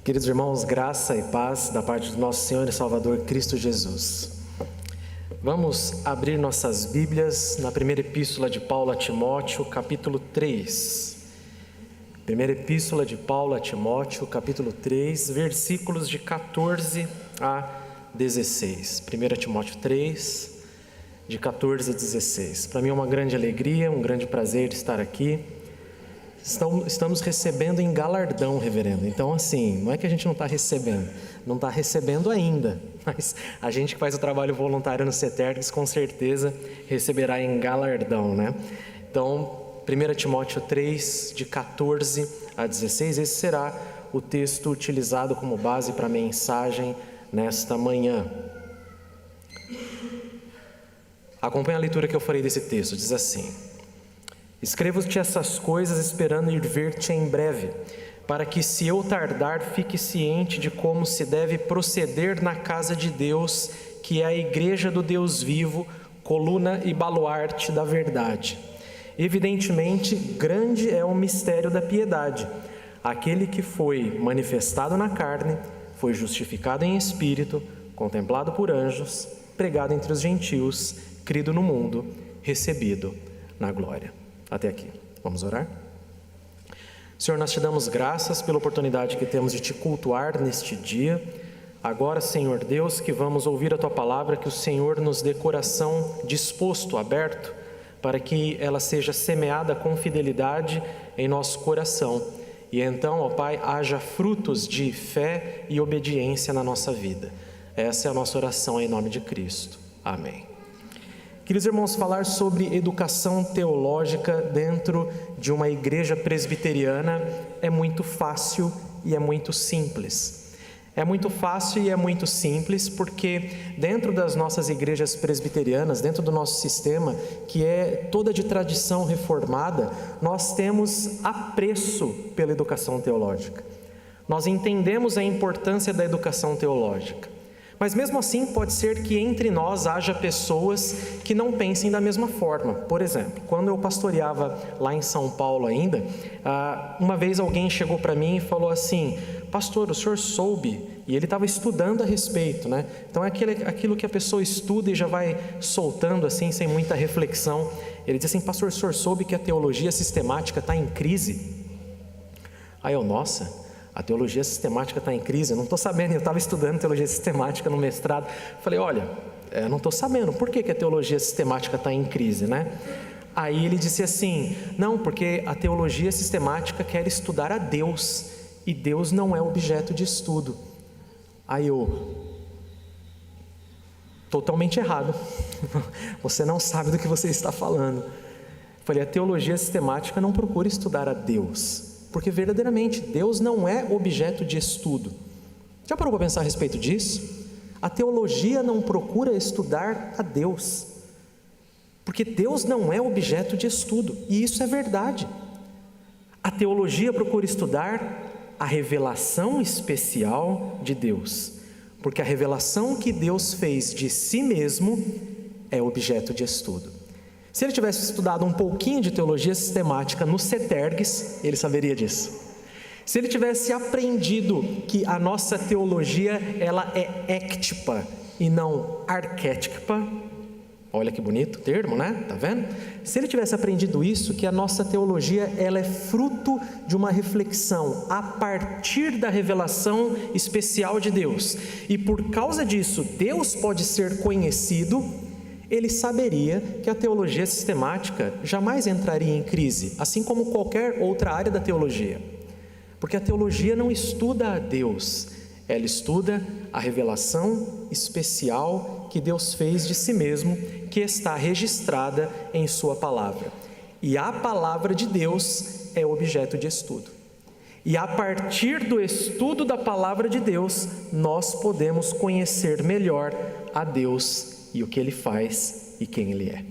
Queridos irmãos, graça e paz da parte do nosso Senhor e Salvador Cristo Jesus. Vamos abrir nossas Bíblias na primeira epístola de Paulo a Timóteo, capítulo 3. Primeira epístola de Paulo a Timóteo, capítulo 3, versículos de 14 a 16. 1 Timóteo 3, de 14 a 16. Para mim é uma grande alegria, um grande prazer estar aqui. Estamos recebendo em galardão, reverendo. Então, assim, não é que a gente não está recebendo ainda, mas a gente que faz o trabalho voluntário no CETERGS, com certeza receberá em galardão, né? Então, 1 Timóteo 3, de 14 a 16, esse será o texto utilizado como base para a mensagem nesta manhã. Acompanhe a leitura que eu farei desse texto, diz assim: Escrevo-te essas coisas esperando ir ver-te em breve, para que, se eu tardar, fique ciente de como se deve proceder na casa de Deus, que é a igreja do Deus vivo, coluna e baluarte da verdade. Evidentemente, grande é o mistério da piedade. Aquele que foi manifestado na carne, foi justificado em espírito, contemplado por anjos, pregado entre os gentios, crido no mundo, recebido na glória. Até aqui. Vamos orar? Senhor, nós te damos graças pela oportunidade que temos de te cultuar neste dia. Agora, Senhor Deus, que vamos ouvir a tua palavra, que o Senhor nos dê coração disposto, aberto, para que ela seja semeada com fidelidade em nosso coração. E então, ó Pai, haja frutos de fé e obediência na nossa vida. Essa é a nossa oração em nome de Cristo. Amém. Queridos irmãos, falar sobre educação teológica dentro de uma igreja presbiteriana é muito fácil e é muito simples. É muito fácil e é muito simples porque dentro das nossas igrejas presbiterianas, dentro do nosso sistema, que é toda de tradição reformada, nós temos apreço pela educação teológica. Nós entendemos a importância da educação teológica. Mas mesmo assim pode ser que entre nós haja pessoas que não pensem da mesma forma. Por exemplo, quando eu pastoreava lá em São Paulo ainda, uma vez alguém chegou para mim e falou assim: pastor, o senhor soube? E ele estava estudando a respeito, né? Então é aquilo que a pessoa estuda e já vai soltando assim, sem muita reflexão. Ele disse assim: pastor, o senhor soube que a teologia sistemática está em crise? Aí eu, nossa... A teologia sistemática está em crise? Eu não estou sabendo, eu estava estudando teologia sistemática no mestrado. Falei, olha, eu não estou sabendo, por que a teologia sistemática está em crise, né? Aí ele disse assim, não, porque a teologia sistemática quer estudar a Deus, e Deus não é objeto de estudo. Aí eu, totalmente errado, você não sabe do que você está falando. Falei, a teologia sistemática não procura estudar a Deus, porque verdadeiramente Deus não é objeto de estudo. Já parou para pensar a respeito disso? A teologia não procura estudar a Deus, porque Deus não é objeto de estudo, e isso é verdade. A teologia procura estudar a revelação especial de Deus, porque a revelação que Deus fez de si mesmo é objeto de estudo. Se ele tivesse estudado um pouquinho de teologia sistemática no CETERGS, ele saberia disso. Se ele tivesse aprendido que a nossa teologia ela é éctipa e não arquétipa, olha que bonito o termo, né? Tá vendo? Se ele tivesse aprendido isso, que a nossa teologia ela é fruto de uma reflexão a partir da revelação especial de Deus, e por causa disso Deus pode ser conhecido, ele saberia que a teologia sistemática jamais entraria em crise, assim como qualquer outra área da teologia. Porque a teologia não estuda a Deus, ela estuda a revelação especial que Deus fez de si mesmo, que está registrada em sua palavra. E a palavra de Deus é objeto de estudo. E a partir do estudo da palavra de Deus, nós podemos conhecer melhor a Deus e o que Ele faz e quem Ele é.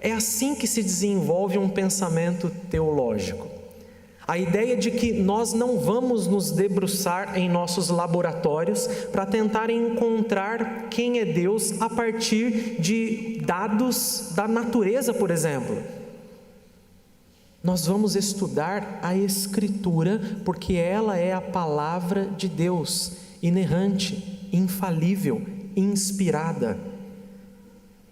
É assim que se desenvolve um pensamento teológico. A ideia de que nós não vamos nos debruçar em nossos laboratórios para tentar encontrar quem é Deus a partir de dados da natureza, por exemplo. Nós vamos estudar a Escritura, porque ela é a palavra de Deus, inerrante, infalível, inspirada.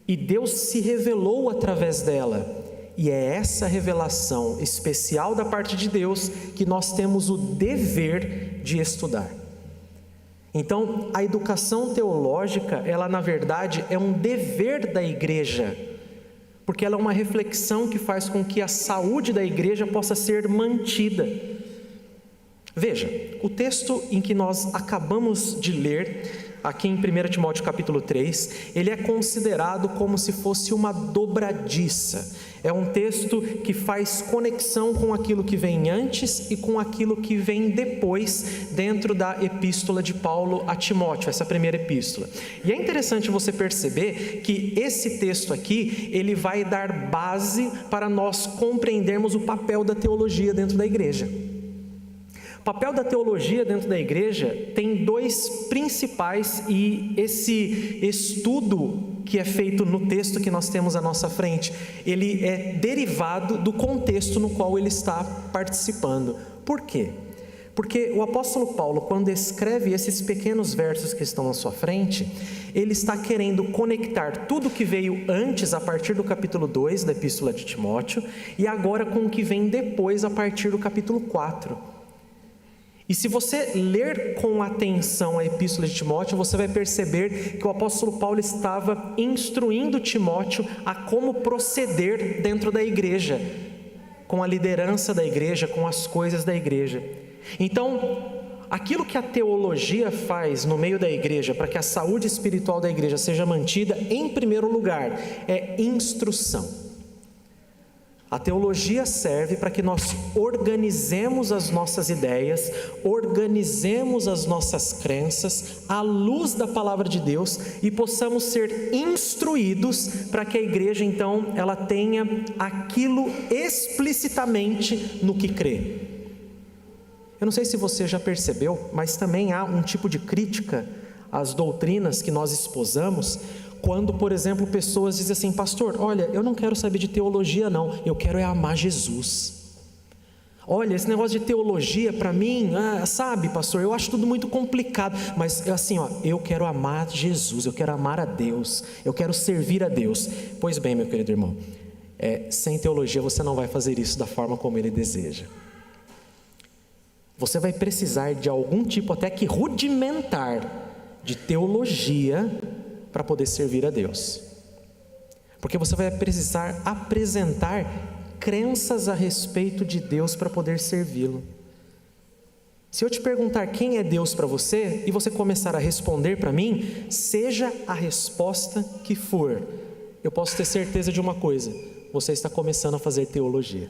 E Deus se revelou através dela. E é essa revelação especial da parte de Deus que nós temos o dever de estudar. Então, a educação teológica, ela na verdade é um dever da igreja, porque ela é uma reflexão que faz com que a saúde da igreja possa ser mantida. Veja, o texto em que nós acabamos de ler, aqui em 1 Timóteo capítulo 3, ele é considerado como se fosse uma dobradiça. É um texto que faz conexão com aquilo que vem antes e com aquilo que vem depois, dentro da epístola de Paulo a Timóteo, essa primeira epístola. E é interessante você perceber que esse texto aqui, ele vai dar base para nós compreendermos o papel da teologia dentro da igreja. O papel da teologia dentro da igreja tem dois principais, e esse estudo que é feito no texto que nós temos à nossa frente, ele é derivado do contexto no qual ele está participando. Por quê? Porque o apóstolo Paulo, quando escreve esses pequenos versos que estão à sua frente, ele está querendo conectar tudo que veio antes, a partir do capítulo 2 da epístola de Timóteo, e agora com o que vem depois, a partir do capítulo 4. E se você ler com atenção a epístola de Timóteo, você vai perceber que o apóstolo Paulo estava instruindo Timóteo a como proceder dentro da igreja, com a liderança da igreja, com as coisas da igreja. Então, aquilo que a teologia faz no meio da igreja, para que a saúde espiritual da igreja seja mantida, em primeiro lugar, é instrução. A teologia serve para que nós organizemos as nossas ideias, organizemos as nossas crenças à luz da palavra de Deus e possamos ser instruídos para que a igreja, então, ela tenha aquilo explicitamente no que crê. Eu não sei se você já percebeu, mas também há um tipo de crítica às doutrinas que nós esposamos, quando, por exemplo, pessoas dizem assim: pastor, olha, eu não quero saber de teologia não, eu quero é amar Jesus. Olha, esse negócio de teologia para mim, sabe, pastor, eu acho tudo muito complicado, mas assim, eu quero amar Jesus, eu quero amar a Deus, eu quero servir a Deus. Pois bem, meu querido irmão, sem teologia você não vai fazer isso da forma como Ele deseja. Você vai precisar de algum tipo até que rudimentar de teologia para poder servir a Deus, porque você vai precisar apresentar crenças a respeito de Deus para poder servi-lo. Se eu te perguntar quem é Deus para você, e você começar a responder para mim, seja a resposta que for, eu posso ter certeza de uma coisa: você está começando a fazer teologia.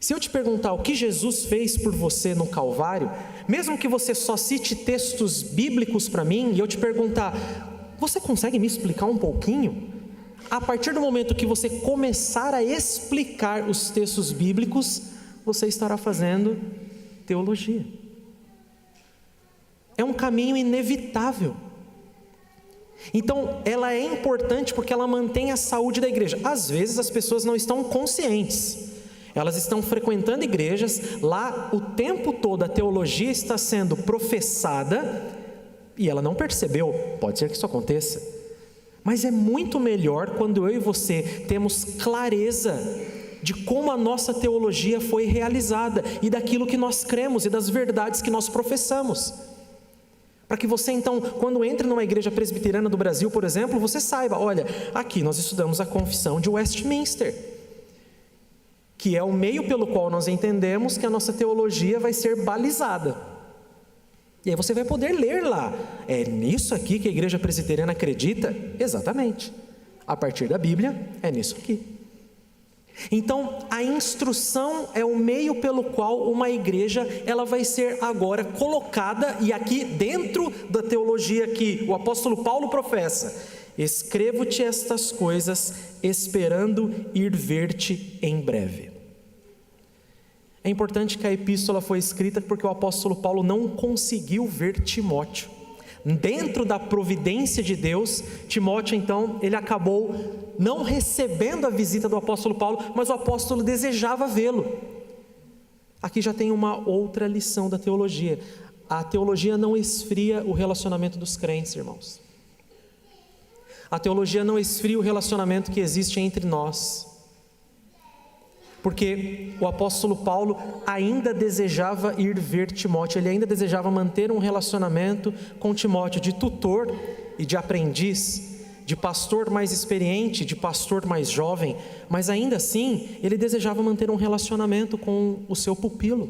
Se eu te perguntar o que Jesus fez por você no Calvário, mesmo que você só cite textos bíblicos para mim, e eu te perguntar: você consegue me explicar um pouquinho? A partir do momento que você começar a explicar os textos bíblicos, você estará fazendo teologia. É um caminho inevitável. Então, ela é importante porque ela mantém a saúde da igreja. Às vezes as pessoas não estão conscientes. Elas estão frequentando igrejas, lá o tempo todo a teologia está sendo professada e ela não percebeu. Pode ser que isso aconteça, mas é muito melhor quando eu e você temos clareza de como a nossa teologia foi realizada e daquilo que nós cremos e das verdades que nós professamos. Para que você então, quando entre numa igreja presbiteriana do Brasil, por exemplo, você saiba: olha, aqui nós estudamos a Confissão de Westminster, que é o meio pelo qual nós entendemos que a nossa teologia vai ser balizada. E aí você vai poder ler lá: é nisso aqui que a igreja presbiteriana acredita? Exatamente. A partir da Bíblia, é nisso aqui. Então, a instrução é o meio pelo qual uma igreja ela vai ser agora colocada, e aqui dentro da teologia que o apóstolo Paulo professa: escrevo-te estas coisas, esperando ir ver-te em breve. É importante que a epístola foi escrita porque o apóstolo Paulo não conseguiu ver Timóteo. Dentro da providência de Deus, Timóteo então, ele acabou não recebendo a visita do apóstolo Paulo, mas o apóstolo desejava vê-lo. Aqui já tem uma outra lição da teologia. A teologia não esfria o relacionamento dos crentes, irmãos. A teologia não esfria o relacionamento que existe entre nós. Porque o apóstolo Paulo ainda desejava ir ver Timóteo, ele ainda desejava manter um relacionamento com Timóteo de tutor e de aprendiz, de pastor mais experiente, de pastor mais jovem, mas ainda assim ele desejava manter um relacionamento com o seu pupilo.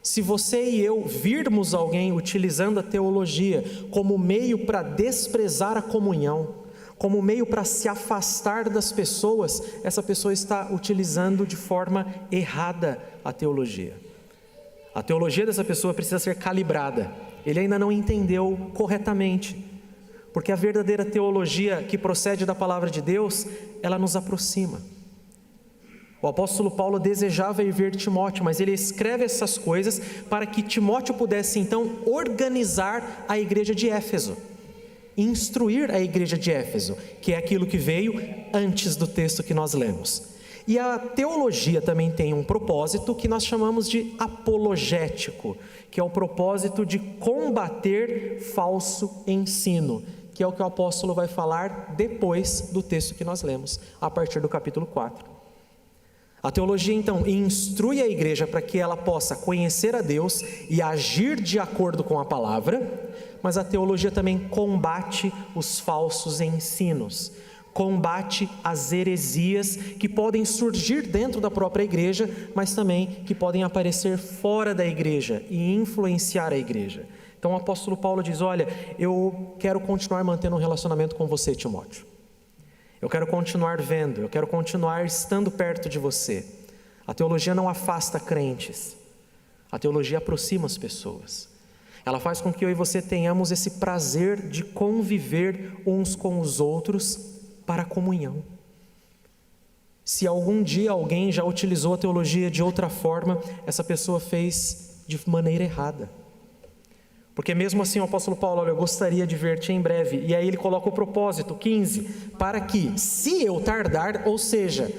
Se você e eu virmos alguém utilizando a teologia como meio para desprezar a comunhão, como meio para se afastar das pessoas, essa pessoa está utilizando de forma errada a teologia. A teologia dessa pessoa precisa ser calibrada. Ele ainda não entendeu corretamente, porque a verdadeira teologia que procede da palavra de Deus, ela nos aproxima. O apóstolo Paulo desejava ir ver Timóteo, mas ele escreve essas coisas para que Timóteo pudesse então organizar a igreja de Éfeso, instruir a igreja de Éfeso, que é aquilo que veio antes do texto que nós lemos. E a teologia também tem um propósito que nós chamamos de apologético, que é o propósito de combater falso ensino, que é o que o apóstolo vai falar depois do texto que nós lemos, a partir do capítulo 4. A teologia então instrui a igreja para que ela possa conhecer a Deus e agir de acordo com a palavra, mas a teologia também combate os falsos ensinos, combate as heresias que podem surgir dentro da própria igreja, mas também que podem aparecer fora da igreja e influenciar a igreja. Então o apóstolo Paulo diz: olha, eu quero continuar mantendo um relacionamento com você, Timóteo. Eu quero continuar vendo, eu quero continuar estando perto de você. A teologia não afasta crentes, a teologia aproxima as pessoas. Ela faz com que eu e você tenhamos esse prazer de conviver uns com os outros para a comunhão. Se algum dia alguém já utilizou a teologia de outra forma, essa pessoa fez de maneira errada. Porque mesmo assim o apóstolo Paulo, olha, eu gostaria de ver-te em breve. E aí ele coloca o propósito, 15, para que, se eu tardar, ou seja,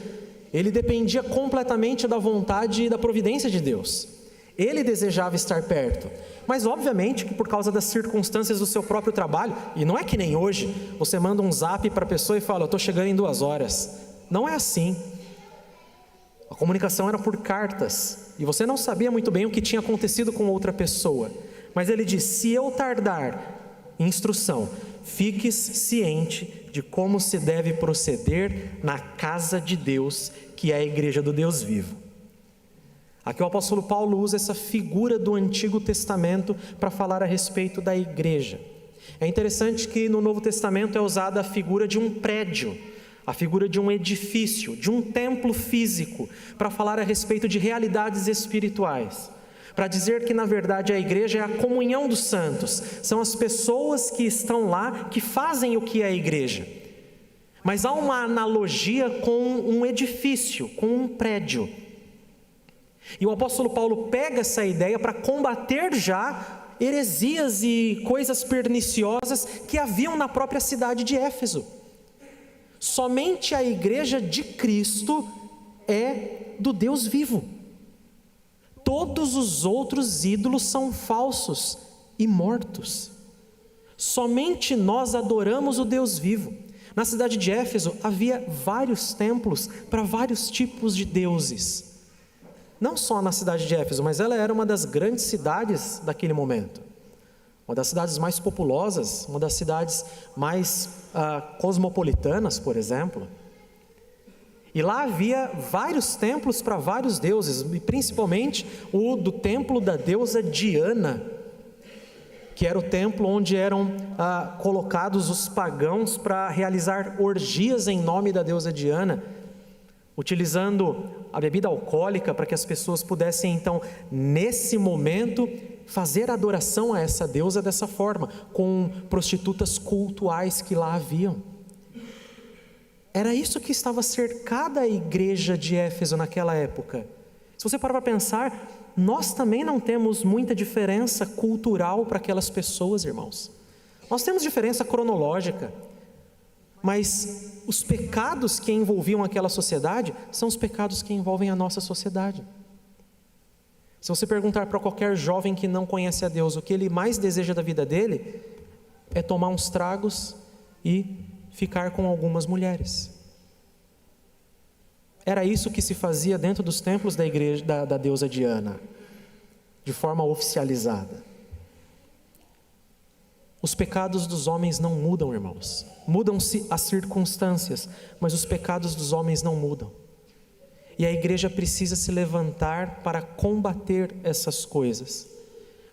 ele dependia completamente da vontade e da providência de Deus. Ele desejava estar perto, mas obviamente que por causa das circunstâncias do seu próprio trabalho, e não é que nem hoje, você manda um zap para a pessoa e fala, eu estou chegando em 2 horas. Não é assim. A comunicação era por cartas, e você não sabia muito bem o que tinha acontecido com outra pessoa. Mas ele diz, se eu tardar, instrução, fiques ciente de como se deve proceder na casa de Deus, que é a igreja do Deus vivo. Aqui o apóstolo Paulo usa essa figura do Antigo Testamento para falar a respeito da igreja. É interessante que no Novo Testamento é usada a figura de um prédio, a figura de um edifício, de um templo físico, para falar a respeito de realidades espirituais. Para dizer que na verdade a igreja é a comunhão dos santos, são as pessoas que estão lá que fazem o que é a igreja. Mas há uma analogia com um edifício, com um prédio. E o apóstolo Paulo pega essa ideia para combater já heresias e coisas perniciosas que haviam na própria cidade de Éfeso. Somente a igreja de Cristo é do Deus vivo. Todos os outros ídolos são falsos e mortos. Somente nós adoramos o Deus vivo. Na cidade de Éfeso havia vários templos para vários tipos de deuses. Não só na cidade de Éfeso, mas ela era uma das grandes cidades daquele momento. Uma das cidades mais populosas, uma das cidades mais cosmopolitanas, por exemplo. E lá havia vários templos para vários deuses, e principalmente o do templo da deusa Diana, que era o templo onde eram colocados os pagãos para realizar orgias em nome da deusa Diana, utilizando a bebida alcoólica para que as pessoas pudessem então, nesse momento, fazer adoração a essa deusa dessa forma, com prostitutas cultuais que lá haviam. Era isso que estava cercada a igreja de Éfeso naquela época. Se você parar para pensar, nós também não temos muita diferença cultural para aquelas pessoas, irmãos. Nós temos diferença cronológica, mas os pecados que envolviam aquela sociedade são os pecados que envolvem a nossa sociedade. Se você perguntar para qualquer jovem que não conhece a Deus o que ele mais deseja da vida dele, é tomar uns tragos e ficar com algumas mulheres. Era isso que se fazia dentro dos templos da igreja da deusa Diana, de forma oficializada. Os pecados dos homens não mudam, irmãos. Mudam-se as circunstâncias, mas os pecados dos homens não mudam. E a igreja precisa se levantar para combater essas coisas,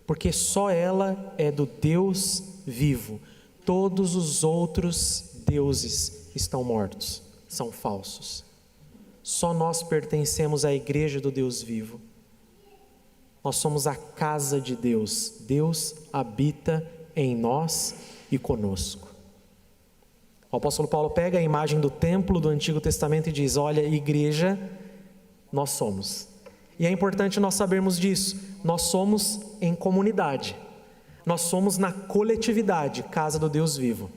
porque só ela é do Deus vivo. Todos os outros deuses estão mortos, são falsos. Só nós pertencemos à igreja do Deus vivo. Nós somos a casa de Deus. Deus habita em nós e conosco. O apóstolo Paulo pega a imagem do templo do Antigo Testamento e diz: olha, igreja, nós somos. E é importante nós sabermos disso. Nós somos em comunidade. Nós somos na coletividade, casa do Deus vivo.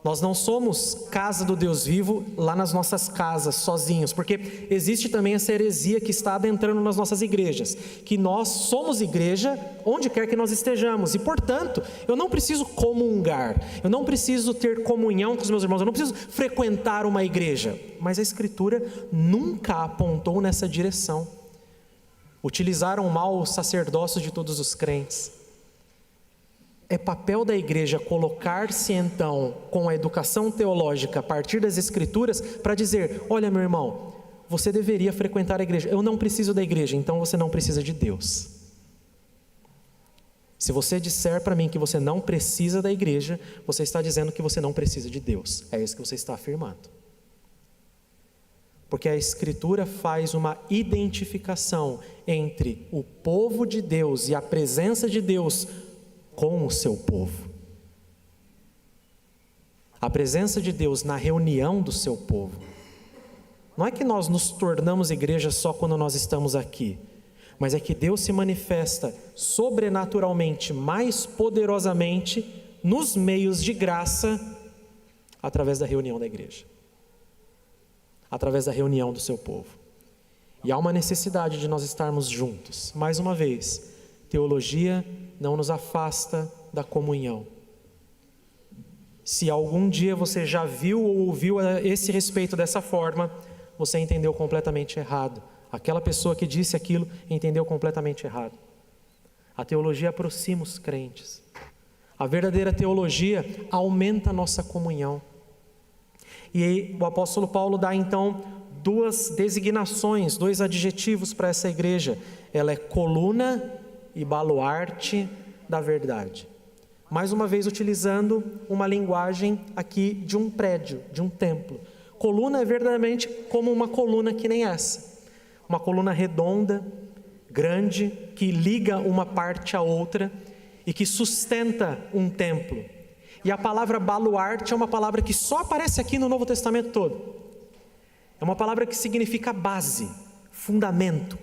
Nós não somos casa do Deus vivo lá nas nossas casas, sozinhos, porque existe também essa heresia que está adentrando nas nossas igrejas, que nós somos igreja onde quer que nós estejamos, e portanto, eu não preciso comungar, eu não preciso ter comunhão com os meus irmãos, eu não preciso frequentar uma igreja, mas a Escritura nunca apontou nessa direção. Utilizaram mal o sacerdócio de todos os crentes. É papel da igreja colocar-se então com a educação teológica a partir das Escrituras para dizer: olha, meu irmão, você deveria frequentar a igreja. Eu não preciso da igreja, então você não precisa de Deus. Se você disser para mim que você não precisa da igreja, você está dizendo que você não precisa de Deus. É isso que você está afirmando. Porque a Escritura faz uma identificação entre o povo de Deus e a presença de Deus com o seu povo. A presença de Deus na reunião do seu povo. Não é que nós nos tornamos igreja só quando nós estamos aqui, mas é que Deus se manifesta sobrenaturalmente, mais poderosamente, nos meios de graça, através da reunião da igreja, através da reunião do seu povo. E há uma necessidade de nós estarmos juntos. Mais uma vez, teologia não nos afasta da comunhão. Se algum dia você já viu ou ouviu a esse respeito dessa forma, você entendeu completamente errado. Aquela pessoa que disse aquilo entendeu completamente errado. A teologia aproxima os crentes. A verdadeira teologia aumenta a nossa comunhão. E aí, o apóstolo Paulo dá então duas designações, dois adjetivos para essa igreja. Ela é coluna e baluarte da verdade. Mais uma vez utilizando uma linguagem aqui de um prédio, de um templo. Coluna é verdadeiramente como uma coluna que nem essa. Uma coluna redonda, grande, que liga uma parte à outra e que sustenta um templo. E a palavra baluarte é uma palavra que só aparece aqui no Novo Testamento todo. É uma palavra que significa base, fundamento.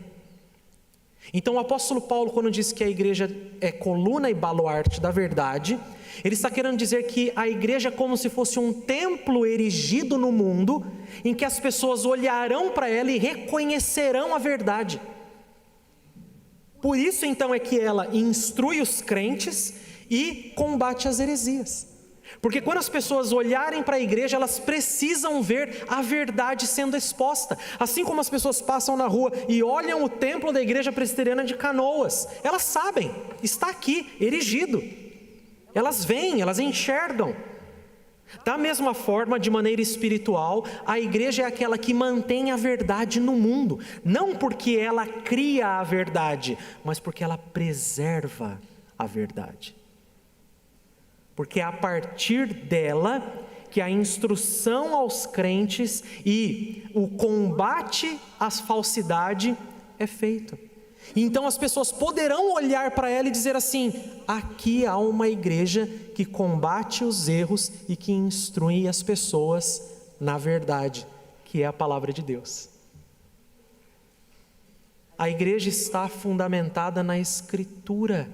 Então o apóstolo Paulo, quando diz que a igreja é coluna e baluarte da verdade, ele está querendo dizer que a igreja é como se fosse um templo erigido no mundo, em que as pessoas olharão para ela e reconhecerão a verdade. Por isso então é que ela instrui os crentes e combate as heresias. Porque quando as pessoas olharem para a igreja, elas precisam ver a verdade sendo exposta. Assim como as pessoas passam na rua e olham o templo da igreja presbiteriana de Canoas, elas sabem, está aqui, erigido. Elas veem, elas enxergam. Da mesma forma, de maneira espiritual, a igreja é aquela que mantém a verdade no mundo. Não porque ela cria a verdade, mas porque ela preserva a verdade. Porque é a partir dela que a instrução aos crentes e o combate à falsidade é feito. Então as pessoas poderão olhar para ela e dizer assim: aqui há uma igreja que combate os erros e que instrui as pessoas na verdade, que é a palavra de Deus. A igreja está fundamentada na Escritura,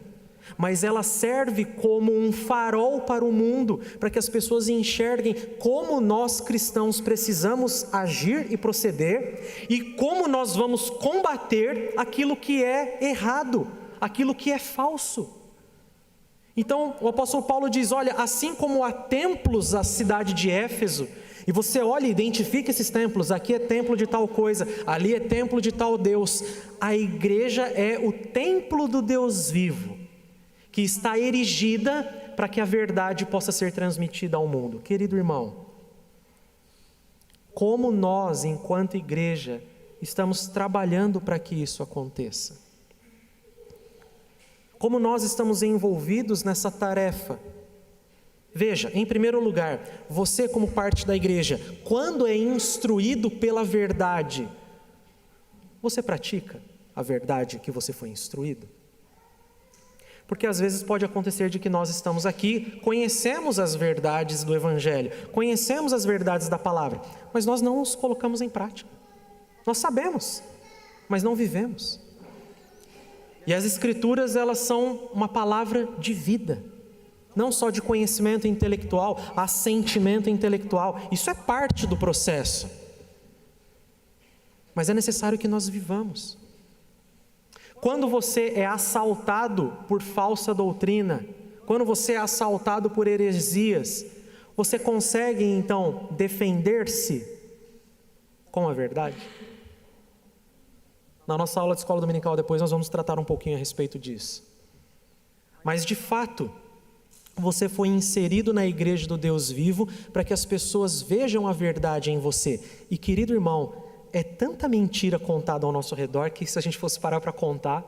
mas ela serve como um farol para o mundo, para que as pessoas enxerguem como nós cristãos precisamos agir e proceder, e como nós vamos combater aquilo que é errado, aquilo que é falso. Então o apóstolo Paulo diz, olha, assim como há templos na cidade de Éfeso, e você olha e identifica esses templos, aqui é templo de tal coisa, ali é templo de tal Deus, a igreja é o templo do Deus vivo, que está erigida para que a verdade possa ser transmitida ao mundo. Querido irmão, como nós, enquanto igreja, estamos trabalhando para que isso aconteça? Como nós estamos envolvidos nessa tarefa? Veja, em primeiro lugar, você como parte da igreja, quando é instruído pela verdade, você pratica a verdade que você foi instruído? Porque às vezes pode acontecer de que nós estamos aqui, conhecemos as verdades do Evangelho, conhecemos as verdades da palavra, mas nós não os colocamos em prática. Nós sabemos, mas não vivemos. E as Escrituras, elas são uma palavra de vida, não só de conhecimento intelectual, assentimento intelectual. Isso é parte do processo, mas é necessário que nós vivamos. Quando você é assaltado por falsa doutrina, quando você é assaltado por heresias, você consegue então defender-se com a verdade? Na nossa aula de escola dominical depois nós vamos tratar um pouquinho a respeito disso. Mas de fato, você foi inserido na igreja do Deus vivo para que as pessoas vejam a verdade em você. E querido irmão, é tanta mentira contada ao nosso redor que se a gente fosse parar para contar,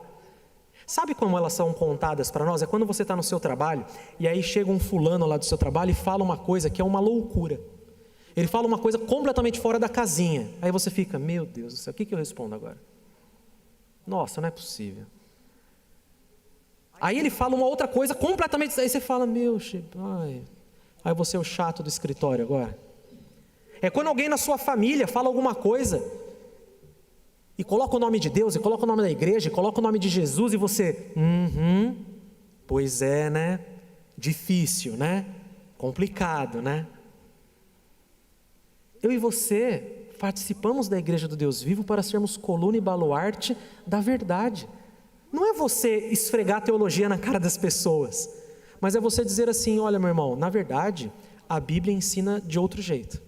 sabe como elas são contadas para nós? É quando você está no seu trabalho e aí chega um fulano lá do seu trabalho e fala uma coisa que é uma loucura. Ele fala uma coisa completamente fora da casinha. Aí você fica, meu Deus do céu, o que eu respondo agora? Nossa, não é possível. Aí ele fala uma outra coisa completamente, aí você fala, aí você é o chato do escritório agora. É quando alguém na sua família fala alguma coisa e coloca o nome de Deus, e coloca o nome da igreja, e coloca o nome de Jesus, e você, pois é, né? Difícil, né? Complicado, né? Eu e você participamos da igreja do Deus vivo para sermos coluna e baluarte da verdade. Não é você esfregar teologia na cara das pessoas, mas é você dizer assim, olha meu irmão, na verdade, a Bíblia ensina de outro jeito.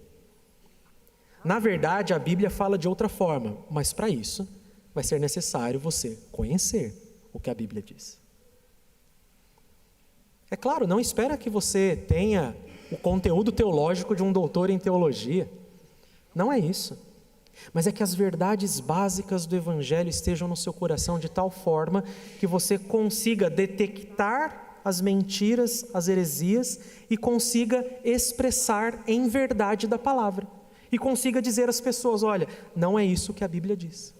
Na verdade, a Bíblia fala de outra forma, mas para isso vai ser necessário você conhecer o que a Bíblia diz. É claro, não espera que você tenha o conteúdo teológico de um doutor em teologia. Não é isso. Mas é que as verdades básicas do Evangelho estejam no seu coração de tal forma que você consiga detectar as mentiras, as heresias e consiga expressar em verdade da palavra. E consiga dizer às pessoas, olha, não é isso que a Bíblia diz.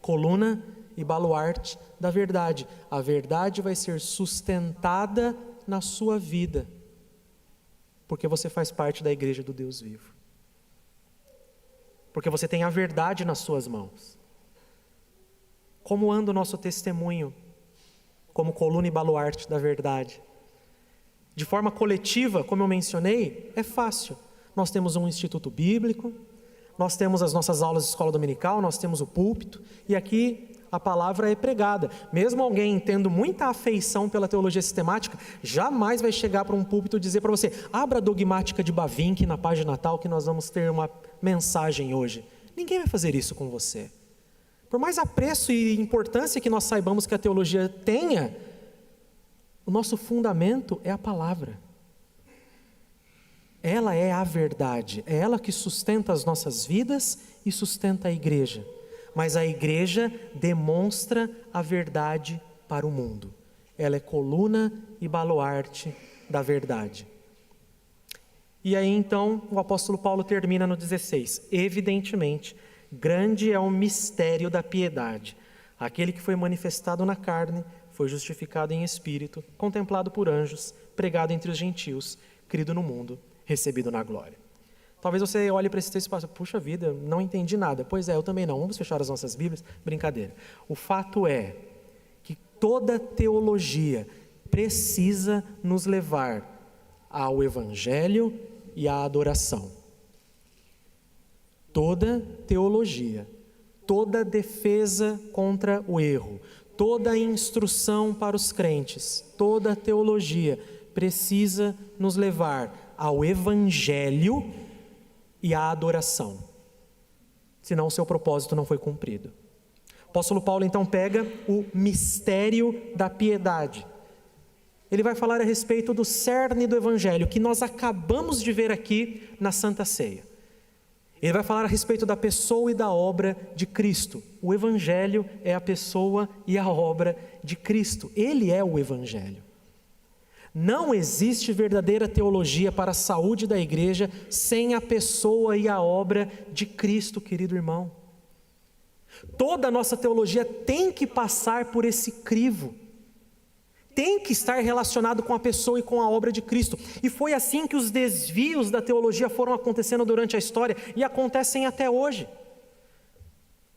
Coluna e baluarte da verdade. A verdade vai ser sustentada na sua vida, porque você faz parte da igreja do Deus vivo. Porque você tem a verdade nas suas mãos. Como anda o nosso testemunho como coluna e baluarte da verdade? De forma coletiva, como eu mencionei, é fácil. Nós temos um instituto bíblico, nós temos as nossas aulas de escola dominical, nós temos o púlpito, e aqui a palavra é pregada. Mesmo alguém tendo muita afeição pela teologia sistemática, jamais vai chegar para um púlpito e dizer para você, abra a dogmática de Bavinck na página tal que nós vamos ter uma mensagem hoje. Ninguém vai fazer isso com você. Por mais apreço e importância que nós saibamos que a teologia tenha, o nosso fundamento é a palavra. Ela é a verdade, é ela que sustenta as nossas vidas e sustenta a igreja. Mas a igreja demonstra a verdade para o mundo. Ela é coluna e baluarte da verdade. E aí então o apóstolo Paulo termina no 16. Evidentemente, grande é o mistério da piedade. Aquele que foi manifestado na carne, foi justificado em espírito, contemplado por anjos, pregado entre os gentios, crido no mundo, recebido na glória. Talvez você olhe para esse texto e pense, puxa vida, não entendi nada. Pois é, eu também não. Vamos fechar as nossas Bíblias? Brincadeira. O fato é que toda teologia precisa nos levar ao Evangelho e à adoração. Toda teologia, toda defesa contra o erro, toda instrução para os crentes, toda teologia precisa nos levar ao Evangelho e à adoração. Senão o seu propósito não foi cumprido. O apóstolo Paulo então pega o mistério da piedade. Ele vai falar a respeito do cerne do Evangelho, que nós acabamos de ver aqui na Santa Ceia. Ele vai falar a respeito da pessoa e da obra de Cristo. O Evangelho é a pessoa e a obra de Cristo. Ele é o Evangelho. Não existe verdadeira teologia para a saúde da igreja sem a pessoa e a obra de Cristo, querido irmão. Toda a nossa teologia tem que passar por esse crivo. Tem que estar relacionado com a pessoa e com a obra de Cristo. E foi assim que os desvios da teologia foram acontecendo durante a história e acontecem até hoje.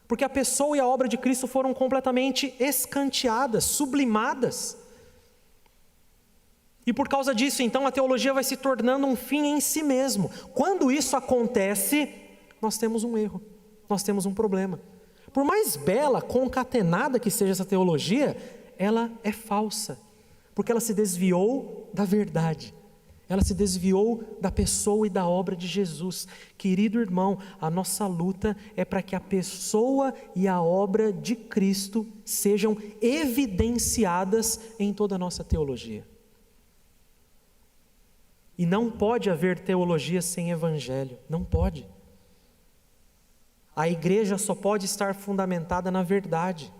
Porque a pessoa e a obra de Cristo foram completamente escanteadas, sublimadas. E por causa disso, então, a teologia vai se tornando um fim em si mesmo. Quando isso acontece, nós temos um erro, nós temos um problema. Por mais bela, concatenada que seja essa teologia, ela é falsa, porque ela se desviou da verdade, ela se desviou da pessoa e da obra de Jesus. Querido irmão, a nossa luta é para que a pessoa e a obra de Cristo sejam evidenciadas em toda a nossa teologia. E não pode haver teologia sem evangelho, não pode. A igreja só pode estar fundamentada na verdade,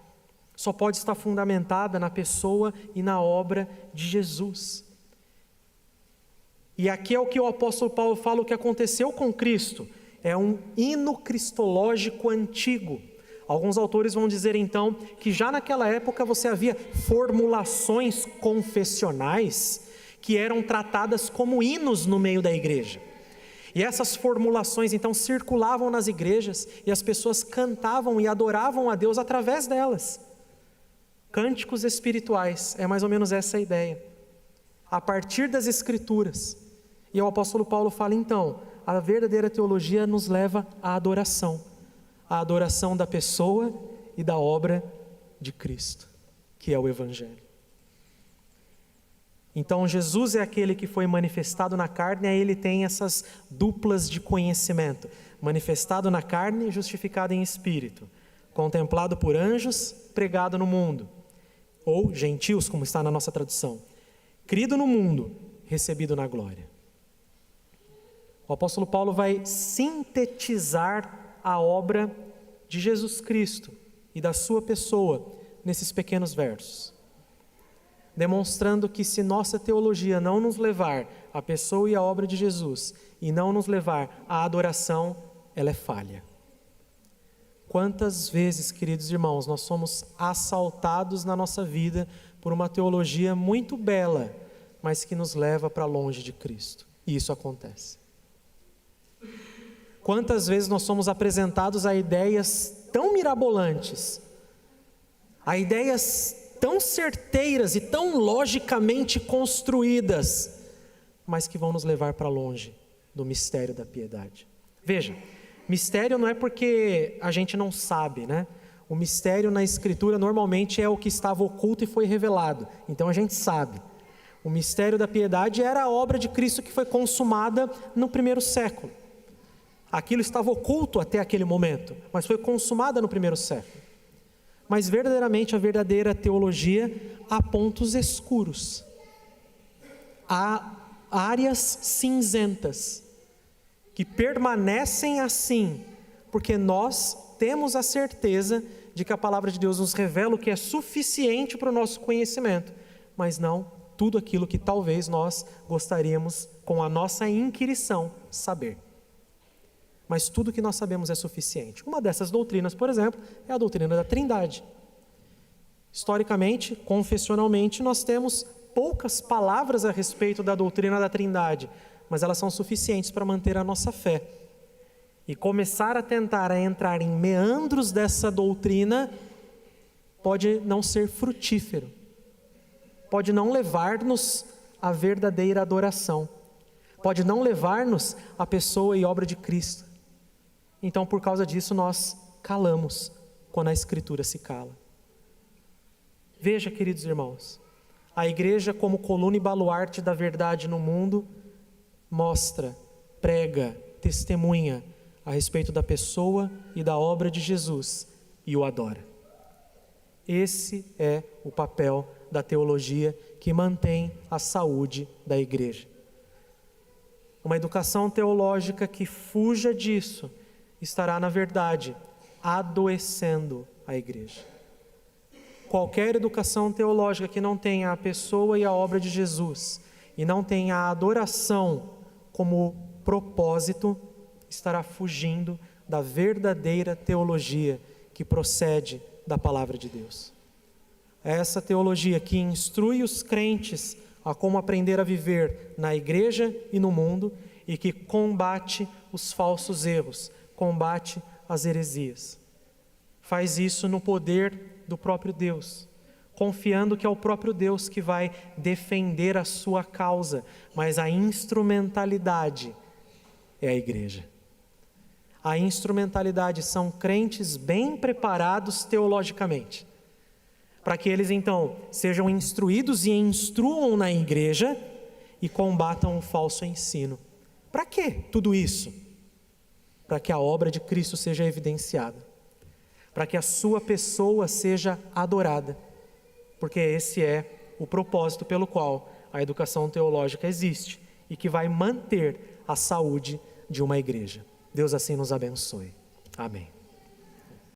só pode estar fundamentada na pessoa e na obra de Jesus. E aqui é o que o apóstolo Paulo fala, o que aconteceu com Cristo, é um hino cristológico antigo. Alguns autores vão dizer então, que já naquela época você havia formulações confessionais, que eram tratadas como hinos no meio da igreja. E essas formulações então circulavam nas igrejas, e as pessoas cantavam e adoravam a Deus através delas. Cânticos espirituais, é mais ou menos essa a ideia. A partir das Escrituras. E o apóstolo Paulo fala então, a verdadeira teologia nos leva à adoração. A adoração da pessoa e da obra de Cristo, que é o Evangelho. Então Jesus é aquele que foi manifestado na carne, aí ele tem essas duplas de conhecimento. Manifestado na carne, justificado em espírito. Contemplado por anjos, pregado no mundo. Ou gentios, como está na nossa tradução. Crido no mundo, recebido na glória. O apóstolo Paulo vai sintetizar a obra de Jesus Cristo e da sua pessoa nesses pequenos versos, demonstrando que se nossa teologia não nos levar à pessoa e à obra de Jesus e não nos levar à adoração, ela é falha. Quantas vezes, queridos irmãos, nós somos assaltados na nossa vida por uma teologia muito bela, mas que nos leva para longe de Cristo, e isso acontece. Quantas vezes nós somos apresentados a ideias tão mirabolantes, a ideias tão certeiras e tão logicamente construídas, mas que vão nos levar para longe do mistério da piedade. Veja, mistério não é porque a gente não sabe, né? O mistério na Escritura normalmente é o que estava oculto e foi revelado, então a gente sabe. O mistério da piedade era a obra de Cristo que foi consumada no primeiro século. Aquilo estava oculto até aquele momento, mas foi consumada no primeiro século. Mas verdadeiramente a verdadeira teologia há pontos escuros, há áreas cinzentas, que permanecem assim, porque nós temos a certeza de que a palavra de Deus nos revela o que é suficiente para o nosso conhecimento, mas não tudo aquilo que talvez nós gostaríamos, com a nossa inquirição, saber. Mas tudo que nós sabemos é suficiente. Uma dessas doutrinas, por exemplo, é a doutrina da Trindade. Historicamente, confessionalmente, nós temos poucas palavras a respeito da doutrina da Trindade, mas elas são suficientes para manter a nossa fé. E começar a tentar entrar em meandros dessa doutrina pode não ser frutífero, pode não levar-nos à verdadeira adoração, pode não levar-nos à pessoa e obra de Cristo. Então, por causa disso, nós calamos quando a Escritura se cala. Veja, queridos irmãos, a igreja como coluna e baluarte da verdade no mundo mostra, prega, testemunha a respeito da pessoa e da obra de Jesus e o adora. Esse é o papel da teologia que mantém a saúde da igreja. Uma educação teológica que fuja disso estará, na verdade, adoecendo a igreja. Qualquer educação teológica que não tenha a pessoa e a obra de Jesus e não tenha a adoração como propósito, estará fugindo da verdadeira teologia que procede da palavra de Deus. É essa teologia que instrui os crentes a como aprender a viver na igreja e no mundo e que combate os falsos erros, combate as heresias. Faz isso no poder do próprio Deus, confiando que é o próprio Deus que vai defender a sua causa, mas a instrumentalidade é a igreja. A instrumentalidade são crentes bem preparados teologicamente, para que eles então sejam instruídos e instruam na igreja e combatam o falso ensino. Para quê tudo isso? Para que a obra de Cristo seja evidenciada, para que a sua pessoa seja adorada, porque esse é o propósito pelo qual a educação teológica existe e que vai manter a saúde de uma igreja. Deus assim nos abençoe. Amém.